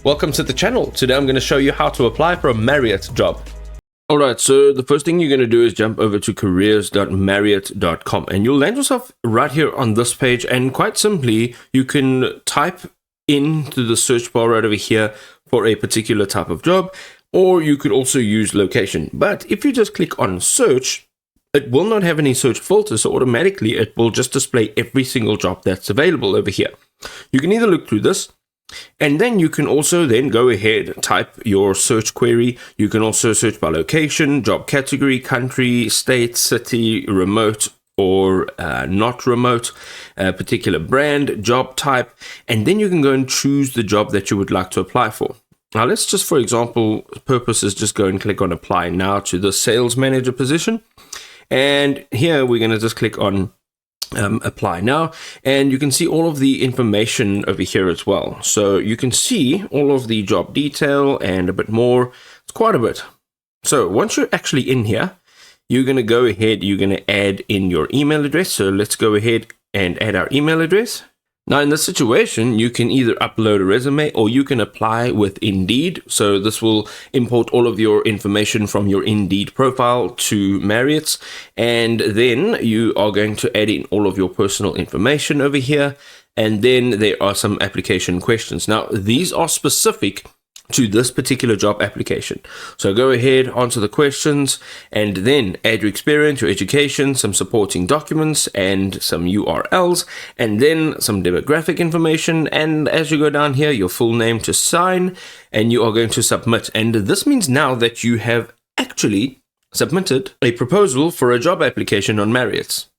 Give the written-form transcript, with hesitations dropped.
Welcome to the channel. Today I'm going to show you how to apply for a Marriott job. Alright, so the first thing you're going to do is jump over to careers.marriott.com and you'll land yourself right here on this page, and quite simply you can type into the search bar right over here for a particular type of job, or you could also use location. But if you just click on search, it will not have any search filters, so automatically it will just display every single job that's available over here. You can either look through this, and then you can also then go ahead, type your search query. You can also search by location, job category, country, state, city, remote or not remote, particular brand, job type, and then you can go and choose the job that you would like to apply for. Now let's just, for example purposes, just go and click on apply now to the sales manager position. And here we're going to just click on apply now, and you can see all of the information over here as well. So you can see all of the job detail and a bit more. It's quite a bit. So once you're actually in here, you're going to go ahead, you're going to add in your email address. So let's go ahead and add our email address. Now in this situation, you can either upload a resume or you can apply with Indeed. So this will import all of your information from your Indeed profile to Marriott's, and then you are going to add in all of your personal information over here. And then there are some application questions. Now these are specific to this particular job application. So go ahead, answer the questions, and then add your experience, your education, some supporting documents, and some URLs, and then some demographic information. And as you go down here, your full name to sign, and you are going to submit. And this means now that you have actually submitted a proposal for a job application on Marriott's.